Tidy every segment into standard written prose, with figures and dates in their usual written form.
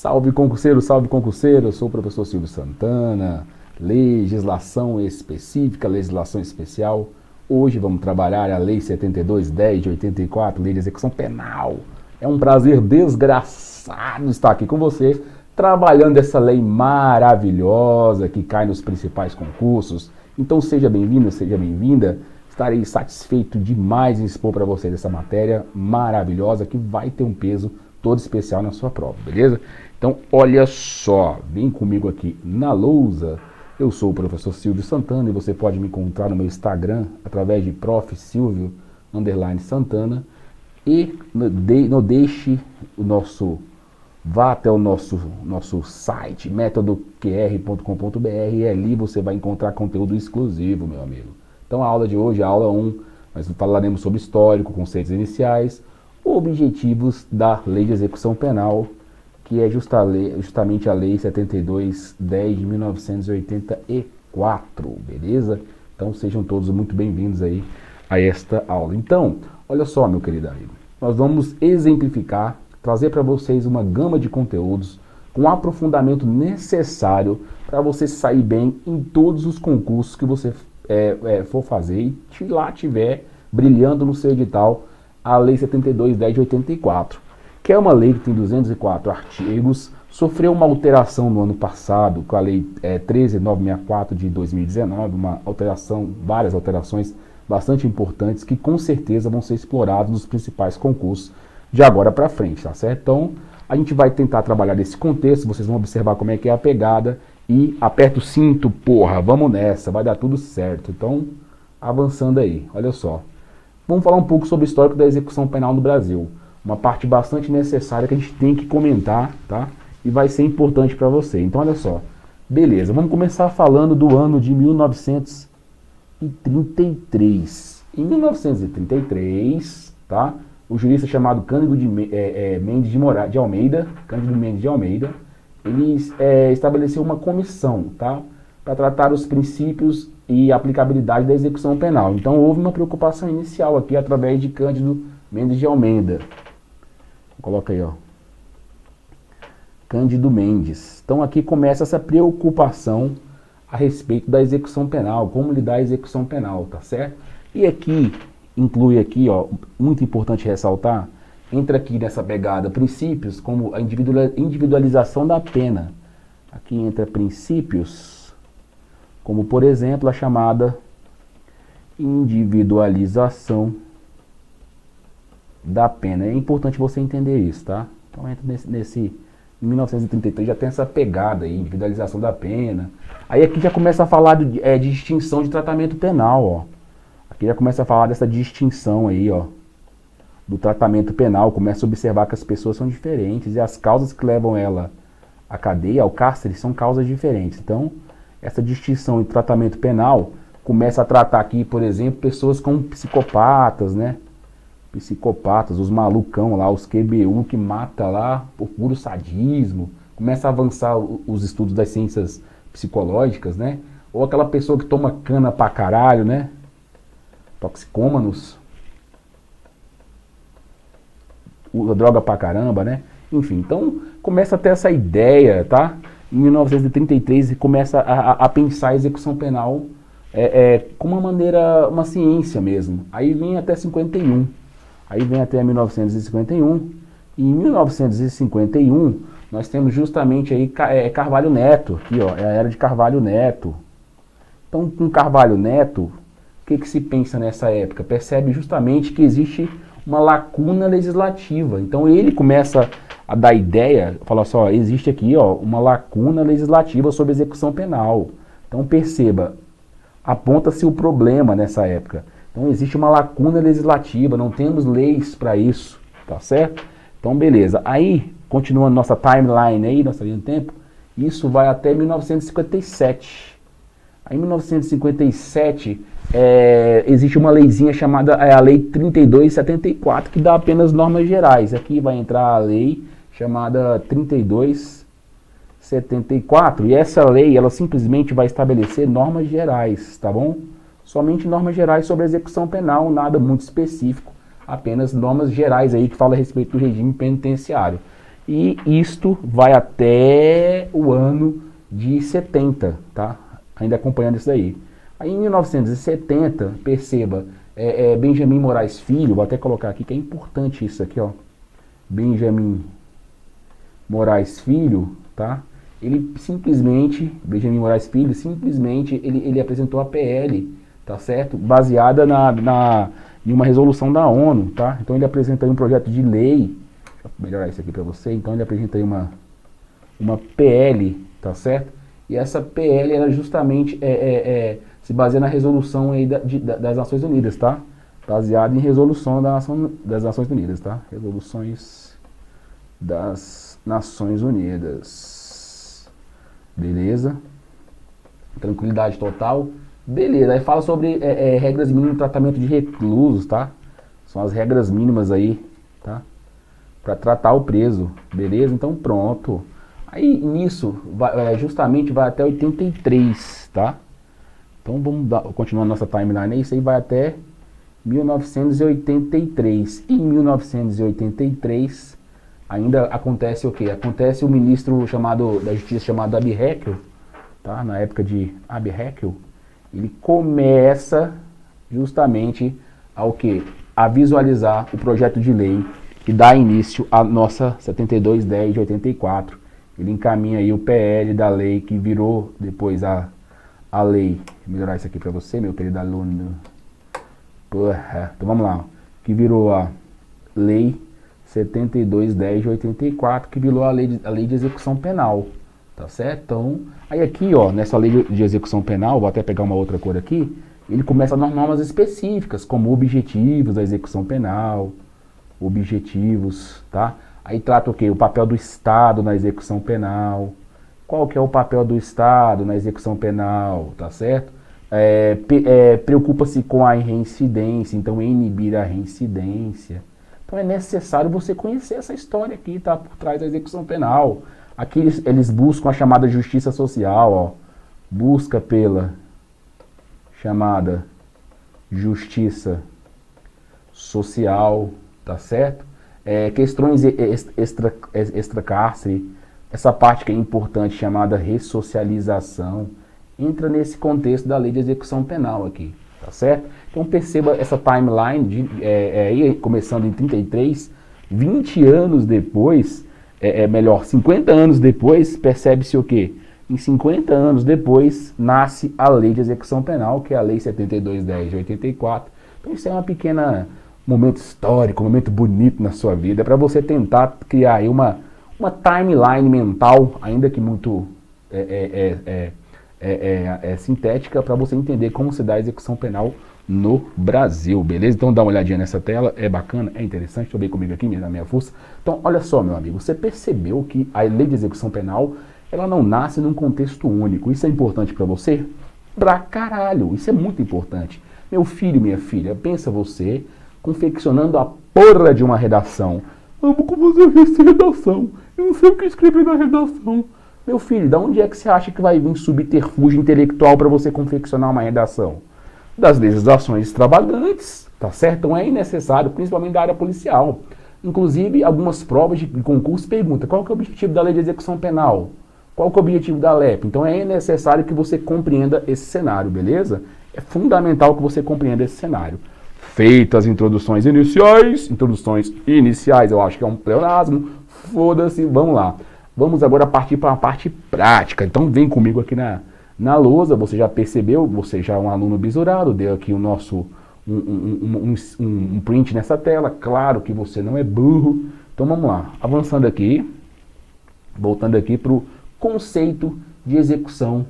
salve concurseiro, eu sou o professor Silvio Santana, legislação específica, legislação especial. Hoje vamos trabalhar a Lei 72/10 de 84, Lei de Execução Penal. É um prazer desgraçado estar aqui com você, trabalhando essa lei maravilhosa que cai nos principais concursos. Então seja bem-vindo, seja bem-vinda. Estarei satisfeito demais em expor para vocês essa matéria maravilhosa que vai ter um peso todo especial na sua prova, beleza? Então, olha só, vem comigo aqui na lousa. Eu sou o professor Silvio Santana e você pode me encontrar no meu Instagram através de Prof. Silvio _Santana e vá até o nosso site metodoqr.com.br e ali você vai encontrar conteúdo exclusivo, meu amigo. Então a aula de hoje, a aula 1, nós falaremos sobre histórico, conceitos iniciais, objetivos da Lei de Execução Penal, que é justamente a Lei 72/10 de 1984, beleza? Então sejam todos muito bem-vindos aí a esta aula. Então, olha só, meu querido amigo, nós vamos exemplificar, trazer para vocês uma gama de conteúdos com o aprofundamento necessário para você sair bem em todos os concursos que você for fazer e lá tiver brilhando no seu edital a Lei 72/10 de 84, que é uma lei que tem 204 artigos, sofreu uma alteração no ano passado com a Lei 13.964 de 2019, várias alterações bastante importantes que com certeza vão ser exploradas nos principais concursos de agora para frente, tá certo? Então, a gente vai tentar trabalhar nesse contexto, vocês vão observar como é que é a pegada e aperta o cinto, porra, vamos nessa, vai dar tudo certo. Então, avançando aí, olha só. Vamos falar um pouco sobre o histórico da execução penal no Brasil. Uma parte bastante necessária que a gente tem que comentar, tá? E vai ser importante para você. Então, olha só. Beleza, vamos começar falando do ano de 1933. Em 1933, tá? O jurista chamado Cândido Mendes de Almeida, ele estabeleceu uma comissão, tá? Para tratar os princípios e aplicabilidade da execução penal. Então houve uma preocupação inicial aqui através de Cândido Mendes de Almeida. Coloca aí, ó. Cândido Mendes. Então aqui começa essa preocupação a respeito da execução penal, como lidar a execução penal, tá certo? E aqui inclui aqui, ó, muito importante ressaltar, entra aqui nessa pegada princípios como a individualização da pena. Aqui entra princípios, como por exemplo a chamada individualização da pena. É importante você entender isso, tá? Então entra em 1933 já tem essa pegada aí, individualização da pena. Aí aqui já começa a falar de distinção de tratamento penal, ó. Aqui já começa a falar dessa distinção aí, ó, do tratamento penal, começa a observar que as pessoas são diferentes e as causas que levam ela à cadeia, ao cárcere, são causas diferentes. Então, essa distinção entre tratamento penal começa a tratar aqui, por exemplo, pessoas como psicopatas, né? Psicopatas, os malucão lá, os QBU que mata lá por puro sadismo. Começa a avançar os estudos das ciências psicológicas, né? Ou aquela pessoa que toma cana pra caralho, né? Toxicômanos, usa droga pra caramba, né? Enfim, então começa a ter essa ideia, tá? Em 1933 começa a pensar a execução penal como uma ciência mesmo. Aí vem até 51, aí vem até 1951, e em 1951 nós temos justamente aí Carvalho Neto, aqui ó, é a era de Carvalho Neto. Então com Carvalho Neto, o que se pensa nessa época? Percebe justamente que existe uma lacuna legislativa. Então ele começa a dar ideia, fala só, existe aqui ó, uma lacuna legislativa sobre execução penal. Então perceba, aponta-se o problema nessa época. Então existe uma lacuna legislativa, não temos leis para isso, tá certo? Então beleza, aí, continuando nossa timeline aí, nossa linha do tempo, isso vai até 1957. Aí, em 1957, existe uma leizinha chamada a Lei 32/74, que dá apenas normas gerais. Aqui vai entrar a lei chamada 32/74. E essa lei, ela simplesmente vai estabelecer normas gerais, tá bom? Somente normas gerais sobre a execução penal, nada muito específico. Apenas normas gerais aí que falam a respeito do regime penitenciário. E isto vai até o ano de 70, tá? Ainda acompanhando isso daí. Aí em 1970, perceba, Benjamin Moraes Filho, vou até colocar aqui que é importante isso aqui, ó. Benjamin Moraes Filho, tá? Benjamin Moraes Filho, simplesmente ele apresentou a PL, tá certo? Baseada em uma resolução da ONU, tá? Então ele apresenta aí um projeto de lei, deixa eu melhorar isso aqui para você, então ele apresenta aí uma PL, tá certo? E essa PL, ela justamente se baseia na resolução aí das Nações Unidas, tá? Baseada em resolução das Nações Unidas, tá? Resoluções das Nações Unidas. Beleza? Tranquilidade total. Beleza, aí fala sobre regras mínimas de tratamento de reclusos, tá? São as regras mínimas aí, tá? Para tratar o preso, beleza? Então pronto. Aí nisso, justamente vai até 83, tá? Então vamos continuar nossa timeline aí, isso aí vai até 1983. Em 1983, ainda acontece o quê? Acontece o ministro da Justiça chamado Abbe Heckel, tá? Na época de Abbe Heckel, ele começa justamente ao quê? A visualizar o projeto de lei que dá início à nossa 7210 de 84. Ele encaminha aí o PL da lei que virou depois a lei. Vou melhorar isso aqui para você, meu querido aluno. Porra. Então vamos lá. Que virou a lei 7210 de 84, que virou a lei de execução penal. Tá certo? Então, aí aqui, ó, nessa lei de execução penal, vou até pegar uma outra cor aqui, ele começa a dar normas específicas, como objetivos da execução penal, objetivos, tá? Aí trata o quê? O papel do Estado na execução penal. Qual que é o papel do Estado na execução penal, tá certo? Preocupa-se com a reincidência, então inibir a reincidência. Então é necessário você conhecer essa história aqui, tá? Por trás da execução penal. Aqui eles buscam a chamada justiça social, ó. Busca pela chamada justiça social, tá certo? Questões extra-cárcere, essa parte que é importante, chamada ressocialização, entra nesse contexto da lei de execução penal aqui, tá certo? Então perceba essa timeline, começando em 33, 20 anos depois, 50 anos depois, percebe-se o quê? Em 50 anos depois, nasce a lei de execução penal, que é a lei 7210 de 84. Então isso é uma pequena momento histórico, um momento bonito na sua vida, para você tentar criar aí uma timeline mental, ainda que muito sintética, para você entender como se dá a execução penal no Brasil, beleza? Então dá uma olhadinha nessa tela, é bacana, é interessante, estou bem comigo aqui, na minha força. Então olha só, meu amigo, você percebeu que a lei de execução penal, ela não nasce num contexto único. Isso é importante para você? Pra caralho, isso é muito importante. Meu filho, minha filha, pensa você confeccionando a porra de uma redação. Amo como você fez essa redação. Eu não sei o que escrever na redação. Meu filho, da onde é que você acha que vai vir subterfúgio intelectual para você confeccionar uma redação? Das legislações extravagantes, tá certo? Então é necessário, principalmente da área policial. Inclusive, algumas provas de concurso perguntam qual que é o objetivo da lei de execução penal? Qual que é o objetivo da LEP? Então é necessário que você compreenda esse cenário, beleza? É fundamental que você compreenda esse cenário. Feitas as introduções iniciais, eu acho que é um pleonasmo, foda-se, vamos lá. Vamos agora partir para a parte prática. Então vem comigo aqui na lousa, você já percebeu, você já é um aluno bisurado, deu aqui o nosso um print nessa tela, claro que você não é burro. Então vamos lá, avançando aqui, voltando aqui para o conceito de execução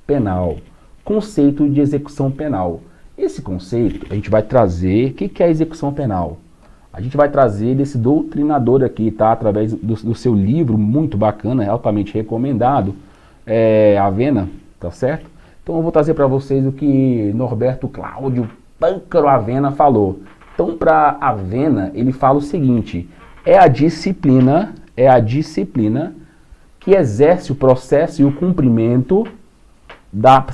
penal. Conceito de execução penal. Esse conceito a gente vai trazer, o que é a execução penal? A gente vai trazer desse doutrinador aqui, tá? Através do seu livro, muito bacana, altamente recomendado, Avena, tá certo? Então eu vou trazer para vocês o que Norberto Cláudio Pâncaro Avena falou. Então para Avena, ele fala o seguinte, é a disciplina que exerce o processo e o cumprimento da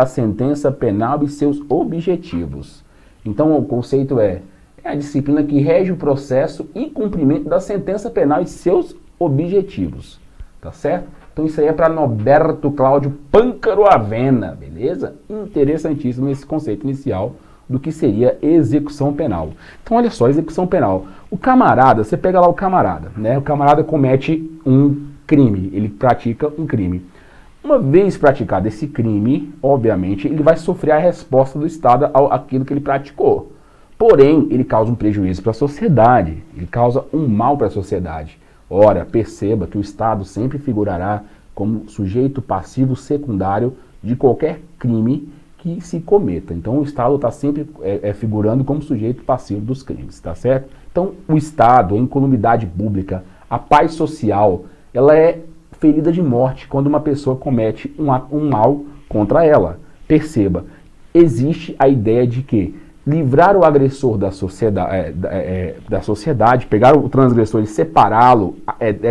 sentença penal e seus objetivos. Então o conceito é é a disciplina que rege o processo e cumprimento da sentença penal e seus objetivos, tá certo? Então isso aí é para Norberto Cláudio Pâncaro Avena, beleza? Interessantíssimo esse conceito inicial do que seria execução penal. Então olha só, execução penal. O camarada, você pega lá o camarada, né? O camarada comete um crime, ele pratica um crime. Uma vez praticado esse crime, obviamente, ele vai sofrer a resposta do Estado àquilo que ele praticou. Porém, ele causa um prejuízo para a sociedade, ele causa um mal para a sociedade. Ora, perceba que o Estado sempre figurará como sujeito passivo secundário de qualquer crime que se cometa. Então, o Estado está sempre figurando como sujeito passivo dos crimes, tá certo? Então, o Estado, a incolumidade pública, a paz social, ela é ferida de morte quando uma pessoa comete um mal contra ela. Perceba, existe a ideia de que livrar o agressor da sociedade, pegar o transgressor e separá-lo,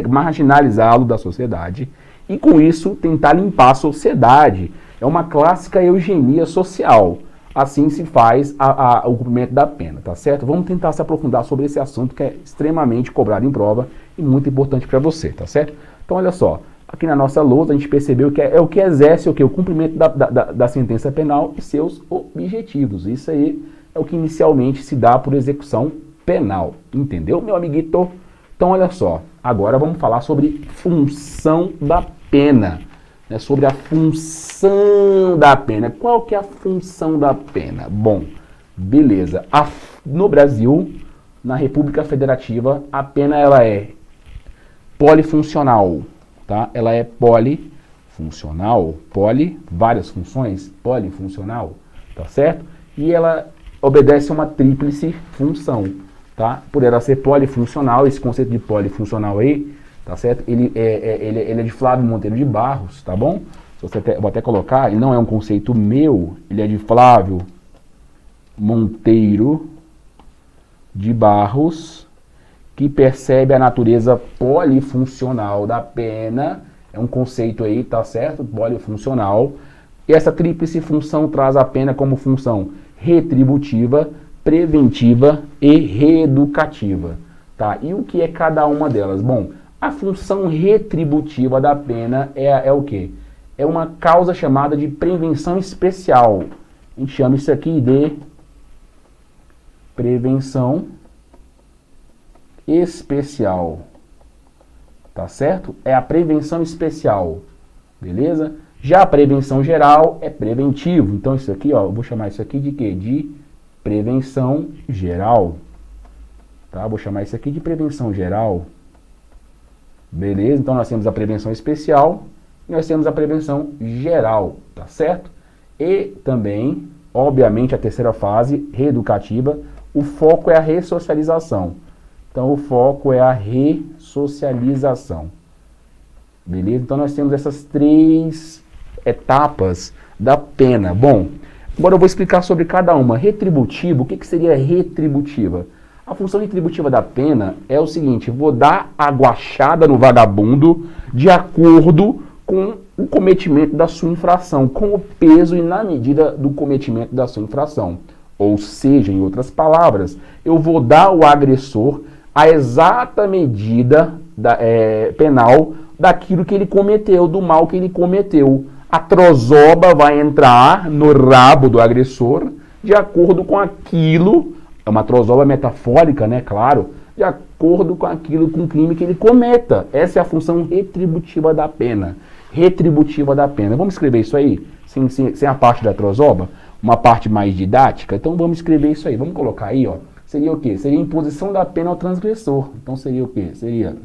marginalizá-lo da sociedade, e com isso tentar limpar a sociedade. É uma clássica eugenia social. Assim se faz o cumprimento da pena, tá certo? Vamos tentar se aprofundar sobre esse assunto que é extremamente cobrado em prova e muito importante para você, tá certo? Então olha só, aqui na nossa lousa a gente percebeu que é o que exerce o cumprimento da sentença penal e seus objetivos. Isso aí é o que inicialmente se dá por execução penal, entendeu, meu amiguito? Então olha só, agora vamos falar sobre função da pena, né? Sobre a função da pena. Qual que é a função da pena? Bom, beleza, no Brasil, na República Federativa, a pena ela é polifuncional, tá? Ela é polifuncional, várias funções, polifuncional, tá certo? E ela obedece a uma tríplice função, tá? Por ela ser polifuncional, esse conceito de polifuncional aí, tá certo? Ele é de Flávio Monteiro de Barros, tá bom? Vou até colocar, ele não é um conceito meu, ele é de Flávio Monteiro de Barros, que percebe a natureza polifuncional da pena, é um conceito aí, tá certo? Polifuncional. E essa tríplice função traz a pena como função retributiva, preventiva e reeducativa, tá? E o que é cada uma delas? Bom, a função retributiva da pena é o quê? É uma causa chamada de prevenção especial. A gente chama isso aqui de prevenção especial, tá certo? É a prevenção especial, beleza? Já a prevenção geral é preventivo, então isso aqui, ó, eu vou chamar isso aqui de quê? De prevenção geral, tá? Vou chamar isso aqui de prevenção geral, beleza? Então nós temos a prevenção especial e nós temos a prevenção geral, tá certo? E também, obviamente, a terceira fase, reeducativa, o foco é a ressocialização. Então, o foco é a ressocialização. Beleza? Então, nós temos essas três etapas da pena. Bom, agora eu vou explicar sobre cada uma. Retributivo, o que seria retributiva? A função retributiva da pena é o seguinte: vou dar a guachada no vagabundo de acordo com o cometimento da sua infração, com o peso e na medida do cometimento da sua infração. Ou seja, em outras palavras, eu vou dar ao agressor a exata medida penal daquilo que ele cometeu, do mal que ele cometeu. A trozoba vai entrar no rabo do agressor de acordo com aquilo, é uma trozoba metafórica, né, claro, de acordo com aquilo, com o crime que ele cometa. Essa é a função retributiva da pena. Retributiva da pena. Vamos escrever isso aí, sem a parte da trozoba? Uma parte mais didática? Então vamos escrever isso aí. Vamos colocar aí, ó. Seria o quê? Seria imposição da pena ao transgressor. Então seria o quê? Seria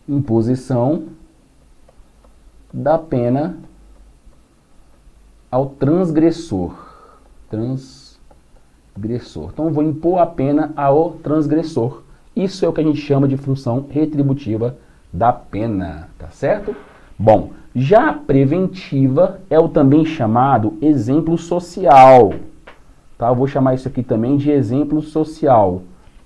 imposição da pena ao transgressor. Transgressor. Então eu vou impor a pena ao transgressor. Isso é o que a gente chama de função retributiva da pena, tá certo? Bom, já a preventiva é o também chamado exemplo social. Tá? Eu vou chamar isso aqui também de exemplo social. O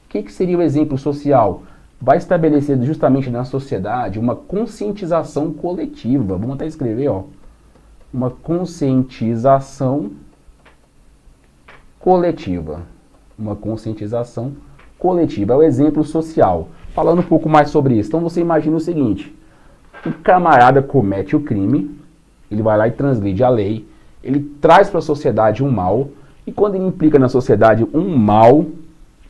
que seria o exemplo social? Vai estabelecer justamente na sociedade uma conscientização coletiva. Vamos até escrever, ó. Uma conscientização coletiva. uma conscientização coletiva, é o exemplo social. Falando um pouco mais sobre isso, então você imagina o seguinte, o camarada comete o crime, ele vai lá e transgride a lei, ele traz para a sociedade um mal, e quando ele implica na sociedade um mal,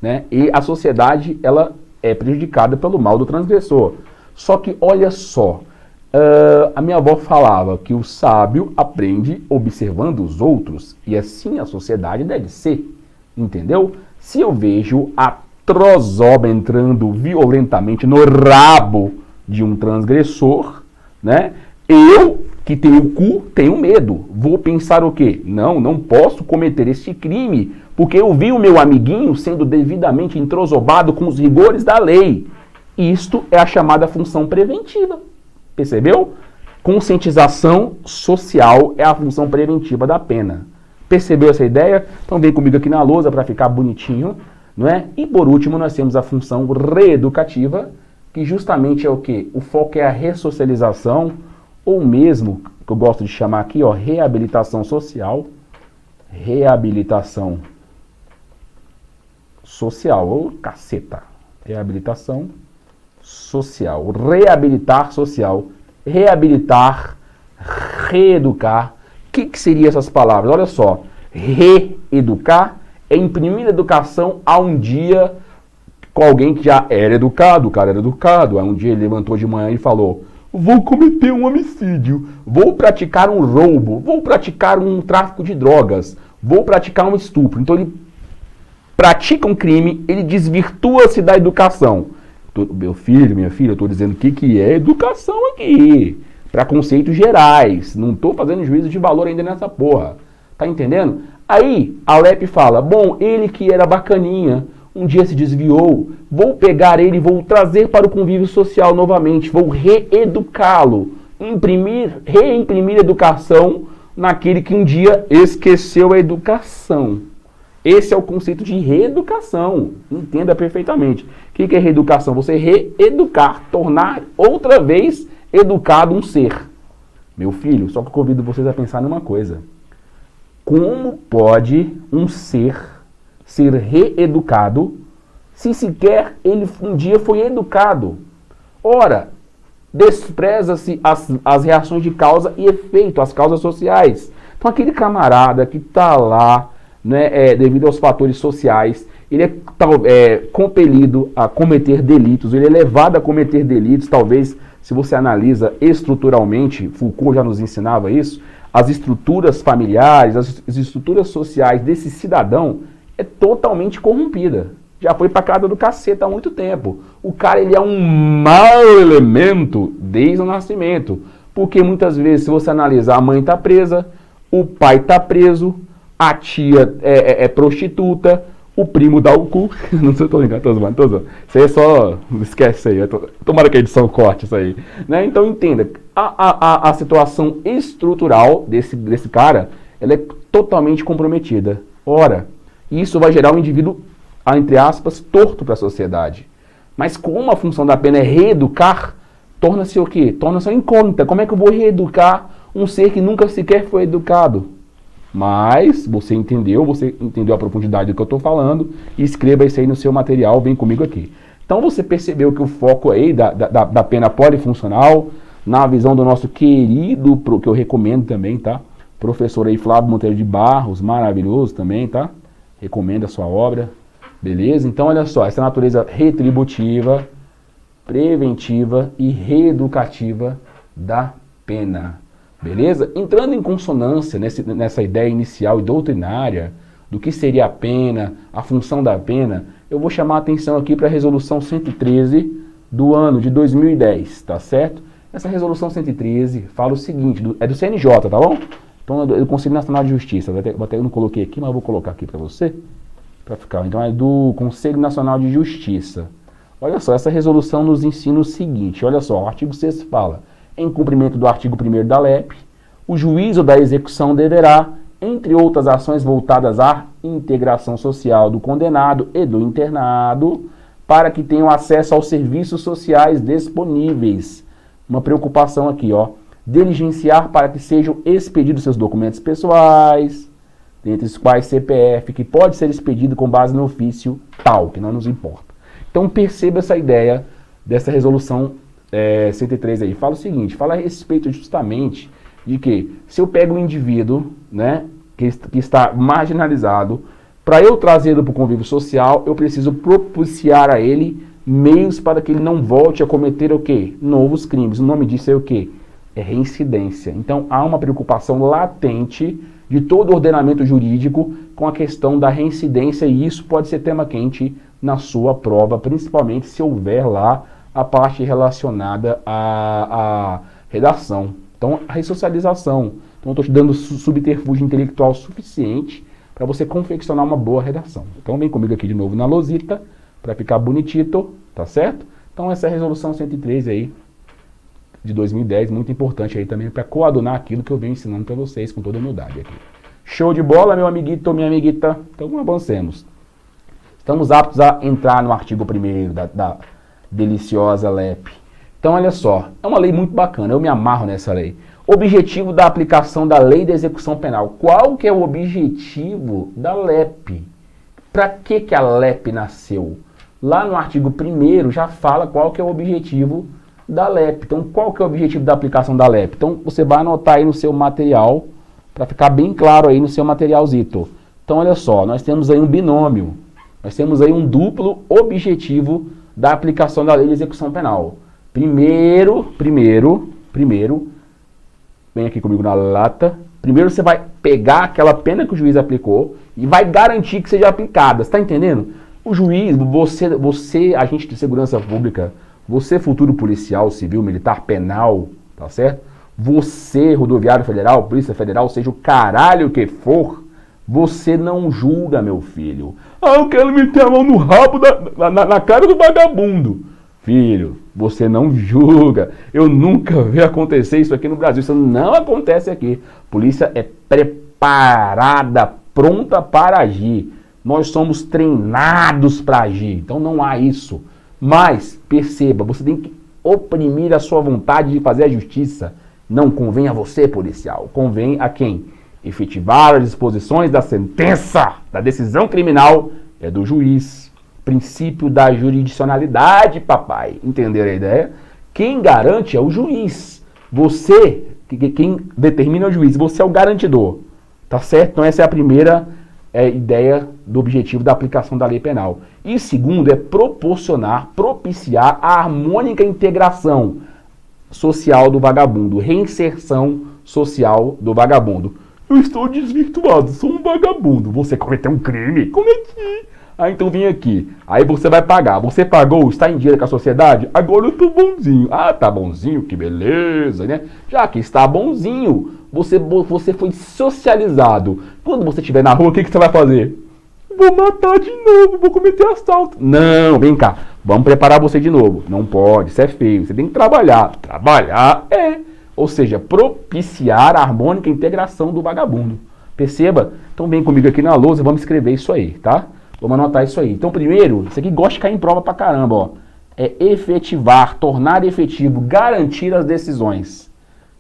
né, e a sociedade ela é prejudicada pelo mal do transgressor. Só que olha só, a minha avó falava que o sábio aprende observando os outros, e assim a sociedade deve ser, entendeu? Se eu vejo a trozoba entrando violentamente no rabo de um transgressor, né, eu que tenho cu, tenho medo. Vou pensar o quê? Não posso cometer este crime, porque eu vi o meu amiguinho sendo devidamente entrozobado com os rigores da lei. Isto é a chamada função preventiva. Percebeu? Conscientização social é a função preventiva da pena. Percebeu essa ideia? Então vem comigo aqui na lousa para ficar bonitinho, não é? E por último nós temos a função reeducativa, que justamente é o quê? O foco é a ressocialização, ou mesmo, que eu gosto de chamar aqui, ó, reabilitação social. Reabilitação social, ou caceta. Reabilitação social. Reabilitar social. Reabilitar, reeducar. O que seriam essas palavras? Olha só. Reeducar é imprimir educação a um dia com alguém que já era educado, o cara era educado. Aí um dia ele levantou de manhã e falou: vou cometer um homicídio, vou praticar um roubo, vou praticar um tráfico de drogas, vou praticar um estupro. Então ele pratica um crime, ele desvirtua-se da educação. Meu filho, minha filha, eu estou dizendo o que é educação aqui, para conceitos gerais. Não estou fazendo juízo de valor ainda nessa porra. Tá entendendo? Aí a Alep fala: bom, ele que era bacaninha, um dia se desviou, vou pegar ele e vou trazer para o convívio social novamente, vou reeducá-lo, reimprimir educação naquele que um dia esqueceu a educação. Esse é o conceito de reeducação, entenda perfeitamente. O que é reeducação? Você reeducar, tornar outra vez educado um ser. Meu filho, só que eu convido vocês a pensar numa coisa. Como pode um ser reeducado se sequer ele um dia foi educado? Ora, despreza-se as reações de causa e efeito, as causas sociais. Então aquele camarada que está lá, né, devido aos fatores sociais, ele é compelido a cometer delitos, ele é levado a cometer delitos, talvez, se você analisa estruturalmente, Foucault já nos ensinava isso, as estruturas familiares, as estruturas sociais desse cidadão é totalmente corrompida. Já foi pra casa do caceta há muito tempo. O cara, ele é um mau elemento desde o nascimento. Porque muitas vezes, se você analisar, a mãe tá presa, o pai tá preso, a tia é prostituta, o primo dá o cu. Não sei, tô ligado, tô zoando. Isso aí é só... Esquece isso aí. Tomara que a edição corte isso aí. Né? Então entenda, a situação estrutural desse cara, ela é totalmente comprometida. Ora, isso vai gerar um indivíduo, entre aspas, torto para a sociedade. Mas como a função da pena é reeducar, torna-se o quê? Torna-se uma incógnita. Como é que eu vou reeducar um ser que nunca sequer foi educado? Mas você entendeu a profundidade do que eu estou falando, e escreva isso aí no seu material, vem comigo aqui. Então você percebeu que o foco aí da pena polifuncional, na visão do nosso querido, que eu recomendo também, tá? Professor aí Flávio Monteiro de Barros, maravilhoso também, tá? Recomendo a sua obra, beleza? Então olha só, essa natureza retributiva, preventiva e reeducativa da pena. Beleza? Entrando em consonância nessa ideia inicial e doutrinária do que seria a pena, a função da pena, eu vou chamar a atenção aqui para a Resolução 113 do ano de 2010, tá certo? Essa Resolução 113 fala o seguinte, é do CNJ, tá bom? Então é do Conselho Nacional de Justiça, eu não coloquei aqui, mas eu vou colocar aqui para você, para ficar. Então é do Conselho Nacional de Justiça. Olha só, essa resolução nos ensina o seguinte, olha só, o artigo 6º fala: em cumprimento do artigo 1º da LEP, o juízo da execução deverá, entre outras ações voltadas à integração social do condenado e do internado, para que tenham acesso aos serviços sociais disponíveis. Uma preocupação aqui, ó. Diligenciar para que sejam expedidos seus documentos pessoais, dentre os quais CPF, que pode ser expedido com base no ofício tal, que não nos importa. Então perceba essa ideia dessa resolução 103 aí. Fala o seguinte, fala a respeito justamente de que se eu pego um indivíduo, né, que está marginalizado, para eu trazê-lo para o convívio social, eu preciso propiciar a ele meios para que ele não volte a cometer o quê? Novos crimes. O nome disso é o quê? É reincidência. Então há uma preocupação latente de todo o ordenamento jurídico com a questão da reincidência, e isso pode ser tema quente na sua prova, principalmente se houver lá a parte relacionada à redação. Então, a ressocialização. Então, eu estou te dando subterfúgio intelectual suficiente para você confeccionar uma boa redação. Então, vem comigo aqui de novo na losita, para ficar bonitito, tá certo? Então, essa é a resolução 103 aí, de 2010, muito importante aí também para coadunar aquilo que eu venho ensinando para vocês com toda humildade aqui. Show de bola, meu amiguito, minha amiguita? Então, avancemos. Estamos aptos a entrar no artigo 1º da deliciosa LEP. Então, olha só, é uma lei muito bacana, eu me amarro nessa lei. Objetivo da aplicação da Lei da Execução Penal. Qual que é o objetivo da LEP? Para que a LEP nasceu? Lá no artigo 1º já fala qual que é o objetivo da LEP. Então, qual que é o objetivo da aplicação da LEP? Então, você vai anotar aí no seu material, para ficar bem claro aí no seu materialzito. Então, olha só, nós temos aí um binômio. Nós temos aí um duplo objetivo da aplicação da Lei de Execução Penal. Primeiro, vem aqui comigo na lata. Primeiro você vai pegar aquela pena que o juiz aplicou e vai garantir que seja aplicada. Você está entendendo? O juiz, você, agente de segurança pública, você, futuro policial, civil, militar, penal, tá certo? Você, rodoviário federal, polícia federal, seja o caralho que for, você não julga, meu filho. Ah, eu quero meter a mão no rabo na cara do vagabundo. Filho, você não julga. Eu nunca vi acontecer isso aqui no Brasil. Isso não acontece aqui. Polícia é preparada, pronta para agir. Nós somos treinados para agir. Então não há isso. Mas, perceba, você tem que oprimir a sua vontade de fazer a justiça. Não convém a você, policial. Convém a quem? Efetivar as disposições da sentença, da decisão criminal, é do juiz. Princípio da jurisdicionalidade, papai. Entenderam a ideia? Quem garante é o juiz. Você, quem determina é o juiz. Você é o garantidor. Tá certo? Então essa é a primeira ideia do objetivo da aplicação da lei penal. E segundo é proporcionar, propiciar a harmônica integração social do vagabundo. Reinserção social do vagabundo. Eu estou desvirtuado, sou um vagabundo. Você cometeu um crime? Cometi. Ah, então vem aqui. Aí você vai pagar. Você pagou, está em dia com a sociedade? Agora eu estou bonzinho. Ah, tá bonzinho, que beleza, né? Já que está bonzinho, você foi socializado. Quando você estiver na rua, o que você vai fazer? Vou matar de novo, vou cometer assalto. Não, vem cá. Vamos preparar você de novo. Não pode, isso é feio. Você tem que trabalhar. Trabalhar ou seja, propiciar a harmônica integração do vagabundo. Perceba? Então vem comigo aqui na lousa, vamos escrever isso aí, tá? Vamos anotar isso aí. Então primeiro, isso aqui gosta de cair em prova pra caramba, ó. É efetivar, tornar efetivo, garantir as decisões.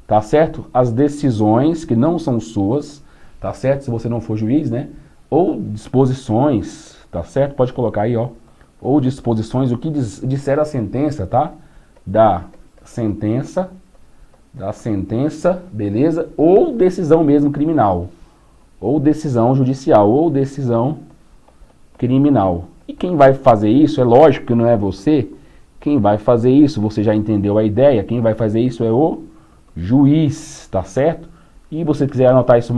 Tá certo? As decisões que não são suas, tá certo? Se você não for juiz, né? Ou disposições, tá certo? Pode colocar aí, ó. Ou disposições, o que disser a sentença, tá? Da sentença, beleza? Ou decisão mesmo criminal. Ou decisão judicial, ou decisão criminal. E quem vai fazer isso, é lógico que não é você. Quem vai fazer isso, você já entendeu a ideia, quem vai fazer isso é o juiz, tá certo? E você quiser anotar isso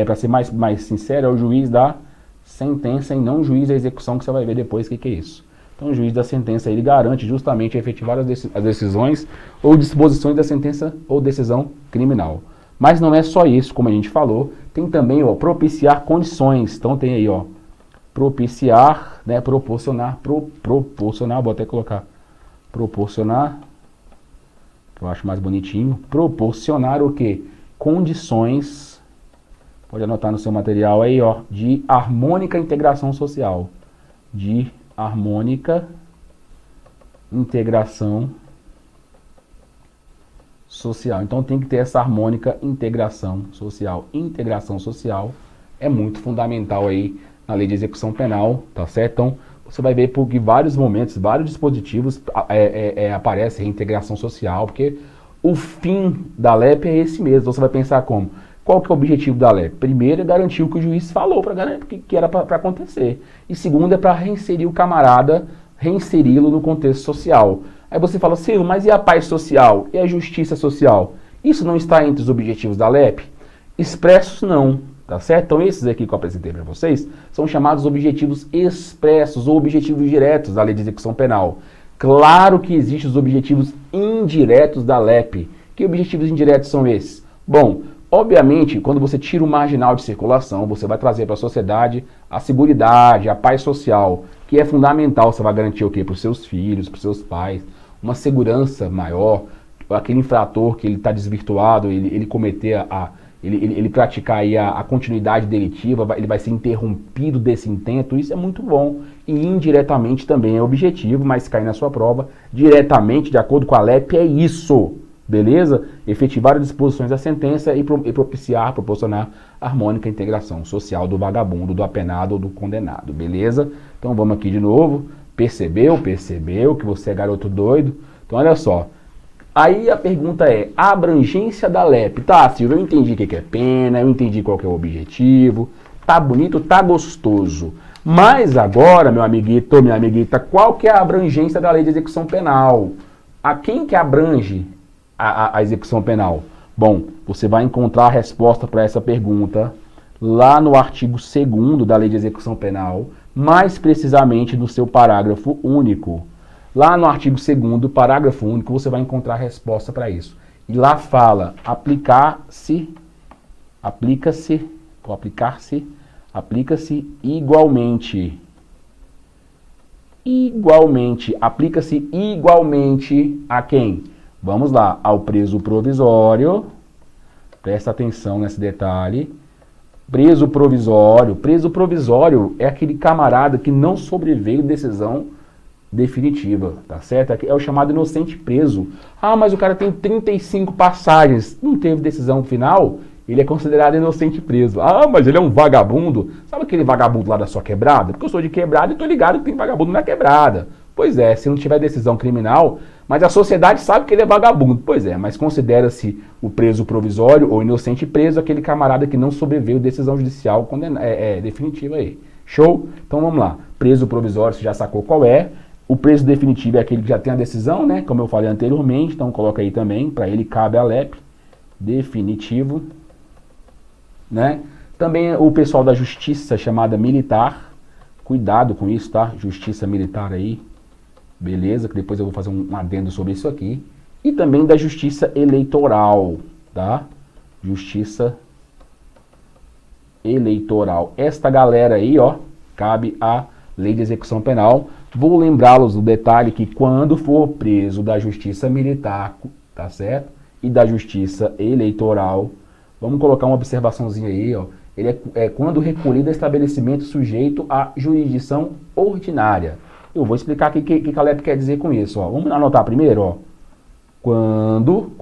para ser mais sincero, é o juiz da sentença e não o juiz da execução, que você vai ver depois o que é isso. Então o juiz da sentença, ele garante justamente efetivar as decisões ou disposições da sentença ou decisão criminal. Mas não é só isso, como a gente falou, tem também, ó, propiciar condições. Então tem aí, ó, propiciar, né, proporcionar, vou até colocar proporcionar, que eu acho mais bonitinho, proporcionar o quê? Condições, pode anotar no seu material aí, ó, de harmônica integração social, de harmônica integração social. Então tem que ter essa harmônica integração social. Integração social é muito fundamental aí na lei de execução penal, tá certo? Então, você vai ver por que vários momentos, vários dispositivos aparece reintegração social, porque o fim da LEP é esse mesmo. Você vai pensar como? Qual que é o objetivo da LEP? Primeiro é garantir o que o juiz falou que era para acontecer. E segundo é para reinserir o camarada, reinseri-lo no contexto social. Aí você fala, Silvio, mas e a paz social? E a justiça social? Isso não está entre os objetivos da LEP? Expressos não, tá certo? Então esses aqui que eu apresentei para vocês são chamados objetivos expressos ou objetivos diretos da lei de execução penal. Claro que existem os objetivos indiretos da LEP. Que objetivos indiretos são esses? Bom, obviamente, quando você tira o marginal de circulação, você vai trazer para a sociedade a seguridade, a paz social, que é fundamental. Você vai garantir o quê? Para os seus filhos, para os seus pais, uma segurança maior, aquele infrator que ele está desvirtuado, ele cometer ele praticar aí a continuidade delitiva, ele vai ser interrompido desse intento, isso é muito bom. E indiretamente também é objetivo, mas cai na sua prova, diretamente, de acordo com a LEP, é isso, beleza? Efetivar as disposições da sentença e proporcionar harmônica integração social do vagabundo, do apenado ou do condenado, beleza? Então vamos aqui de novo, percebeu que você é garoto doido? Então olha só. Aí a pergunta é, a abrangência da LEP. Tá, Silvio, eu entendi o que é pena, eu entendi qual que é o objetivo, tá bonito, tá gostoso. Mas agora, meu amiguito, minha amiguita, qual que é a abrangência da lei de execução penal? A quem que abrange a execução penal? Bom, você vai encontrar a resposta para essa pergunta lá no artigo 2º da lei de execução penal, mais precisamente no seu parágrafo único. Lá no artigo 2º, parágrafo único, você vai encontrar a resposta para isso. E lá fala, aplica-se igualmente. Aplica-se igualmente a quem? Vamos lá, ao preso provisório. Presta atenção nesse detalhe. Preso provisório é aquele camarada que não sobreveio decisão definitiva, tá certo? É o chamado inocente preso. Ah, mas o cara tem 35 passagens, não teve decisão final, ele é considerado inocente preso. Ah, mas ele é um vagabundo. Sabe aquele vagabundo lá da sua quebrada? Porque eu sou de quebrada e tô ligado que tem vagabundo na quebrada. Pois é, se não tiver decisão criminal, mas a sociedade sabe que ele é vagabundo. Pois é, mas considera-se o preso provisório ou inocente preso aquele camarada que não sobreveio decisão judicial definitiva aí. Show? Então vamos lá. Preso provisório, você já sacou qual é. O preso definitivo é aquele que já tem a decisão, né? Como eu falei anteriormente, então coloca aí também, para ele cabe a LEP, definitivo, né? Também o pessoal da justiça chamada militar, cuidado com isso, tá? Justiça militar aí, beleza? Que depois eu vou fazer um adendo sobre isso aqui. E também da justiça eleitoral, tá? Justiça eleitoral. Esta galera aí, ó, cabe a lei de execução penal. Vou lembrá-los do detalhe que quando for preso da justiça militar, tá certo? E da justiça eleitoral, vamos colocar uma observaçãozinha aí, ó. Ele é quando recolhido a estabelecimento sujeito à jurisdição ordinária. Eu vou explicar o que a LEP quer dizer com isso, ó. Vamos anotar primeiro, ó. Quando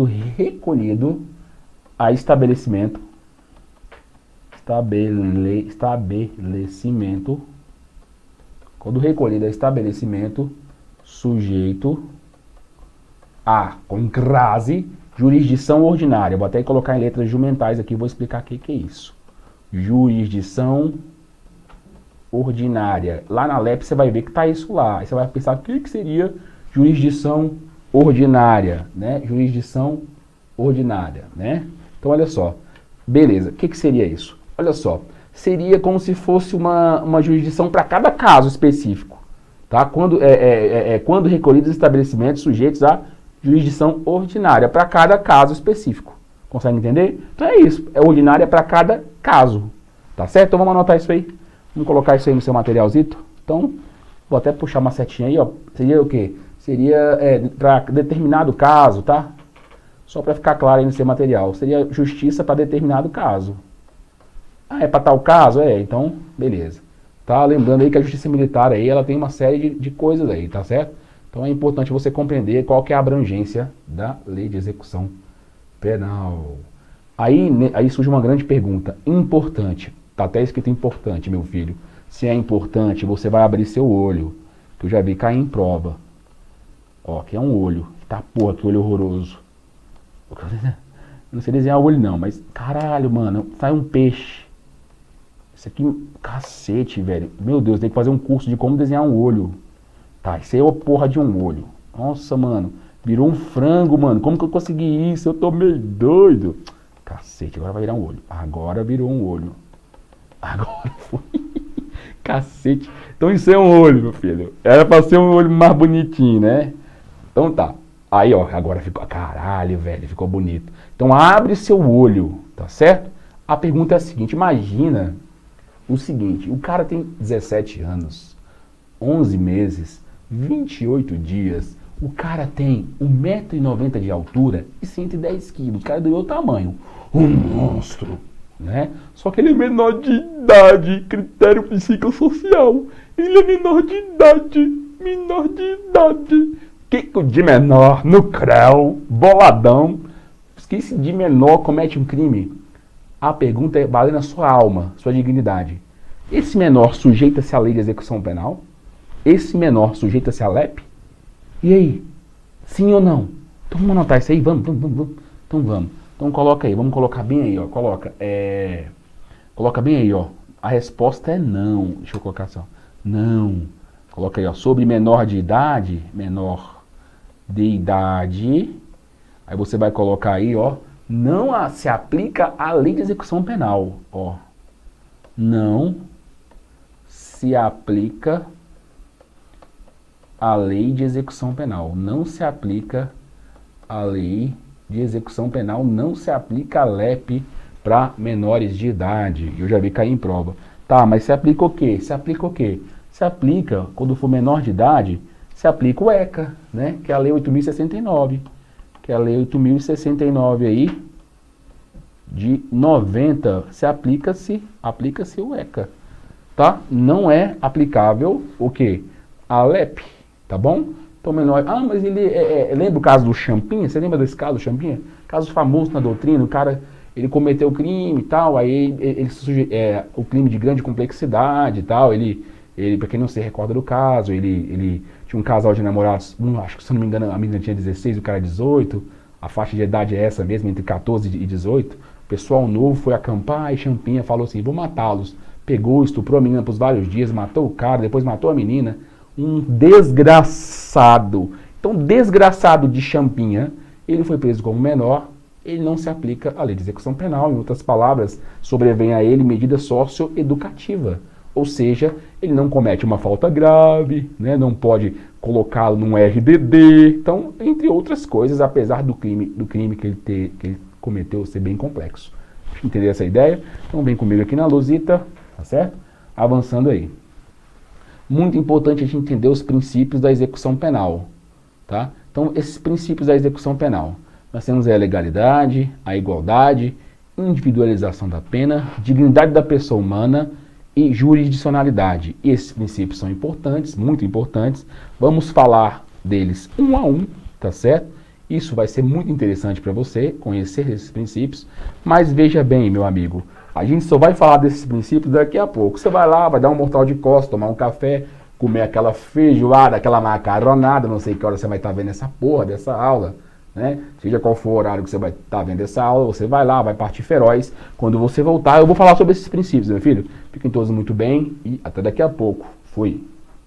recolhido a estabelecimento sujeito a, com crase, jurisdição ordinária. Vou até colocar em letras jumentais aqui, vou explicar o que é isso. Jurisdição ordinária. Lá na LEP você vai ver que está isso lá. Aí você vai pensar o que seria jurisdição ordinária, né? Jurisdição ordinária, né? Então olha só. Beleza, o que seria isso? Olha só, seria como se fosse uma jurisdição para cada caso específico, tá? Quando recolhidos estabelecimentos sujeitos à jurisdição ordinária, para cada caso específico. Consegue entender? Então é isso, é ordinária para cada caso, tá certo? Então vamos anotar isso aí, vamos colocar isso aí no seu materialzito. Então, vou até puxar uma setinha aí, ó. Seria o quê? Seria para determinado caso, tá? Só para ficar claro aí no seu material, seria justiça para determinado caso. Ah, é para tal caso? Então, beleza. Tá? Lembrando aí que a justiça militar aí, ela tem uma série de coisas aí, tá certo? Então é importante você compreender qual que é a abrangência da lei de execução penal. Aí surge uma grande pergunta, importante, tá até escrito importante, meu filho. Se é importante, você vai abrir seu olho, que eu já vi cair em prova. Ó, aqui é um olho, tá porra, que olho horroroso. Não sei desenhar o olho não, mas caralho, mano, sai um peixe. Isso aqui, cacete, velho. Meu Deus, tem que fazer um curso de como desenhar um olho. Tá, isso aí é a porra de um olho. Nossa, mano, virou um frango, mano. Como que eu consegui isso? Eu tô meio doido. Cacete, agora vai virar um olho. Agora virou um olho. Agora foi. Cacete. Então isso é um olho, meu filho. Era pra ser um olho mais bonitinho, né? Então tá. Aí, ó, agora ficou. Caralho, velho, ficou bonito. Então abre seu olho, tá certo? A pergunta é a seguinte: imagina o seguinte: o cara tem 17 anos, 11 meses, 28 dias. O cara tem 1,90 m de altura e 110 kg. O cara do meu tamanho. Um monstro, né? Só que ele é menor de idade, critério psicossocial. Ele é menor de idade, menor de idade. Kiko de menor, no creu, boladão. Que esse de menor comete um crime? A pergunta é valendo a sua alma, sua dignidade. Esse menor sujeita-se à lei de execução penal? Esse menor sujeita-se à LEP? E aí? Sim ou não? Então vamos anotar isso aí? Vamos. Então vamos. Então coloca aí, vamos colocar bem aí, ó. Coloca bem aí, ó. A resposta é não. Deixa eu colocar só. Não. Coloca aí, ó. Sobre menor de idade. Menor de idade. Aí você vai colocar aí, ó. Não se aplica a lei de execução penal. Ó. Não se aplica a lei de execução penal. Não se aplica a lei de execução penal, não se aplica a LEP para menores de idade. Eu já vi cair em prova. Tá, mas se aplica o quê? Se aplica o quê? Se aplica, quando for menor de idade, se aplica o ECA, né? Que é a Lei 8.069. Que é a Lei 8.069 aí, de 90, aplica-se o ECA, tá? Não é aplicável o quê? A LEP, tá bom? Então, menor. Ah, mas ele lembra o caso do Champinha? Você lembra desse caso do Champinha? Caso famoso na doutrina, o cara, ele cometeu o crime e tal, aí o crime de grande complexidade e tal, ele para quem não se recorda do caso, ele tinha um casal de namorados, acho que se não me engano a menina tinha 16, o cara 18, a faixa de idade é essa mesmo, entre 14 e 18, o pessoal novo foi acampar e Champinha falou assim, vou matá-los, pegou, estuprou a menina por vários dias, matou o cara, depois matou a menina, um desgraçado. Então, desgraçado de Champinha, ele foi preso como menor, ele não se aplica à lei de execução penal, em outras palavras, sobrevém a ele medida socioeducativa. Ou seja, ele não comete uma falta grave, né, não pode colocá-lo num RDD, então, entre outras coisas, apesar do crime que ele cometeu ser bem complexo. Entender essa ideia? Então vem comigo aqui na Lusita, tá certo? Avançando aí. Muito importante a gente entender os princípios da execução penal, tá? Então, esses princípios da execução penal, nós temos a legalidade, a igualdade, individualização da pena, dignidade da pessoa humana e jurisdicionalidade. E esses princípios são importantes, muito importantes. Vamos falar deles um a um, tá certo? Isso vai ser muito interessante para você, conhecer esses princípios. Mas veja bem, meu amigo, a gente só vai falar desses princípios daqui a pouco. Você vai lá, vai dar um mortal de costas, tomar um café, comer aquela feijoada, aquela macaronada, não sei que hora você vai estar vendo essa porra dessa aula, né? Seja qual for o horário que você vai estar vendo essa aula, você vai lá, vai partir feroz. Quando você voltar, eu vou falar sobre esses princípios, meu filho. Fiquem todos muito bem e até daqui a pouco. Fui.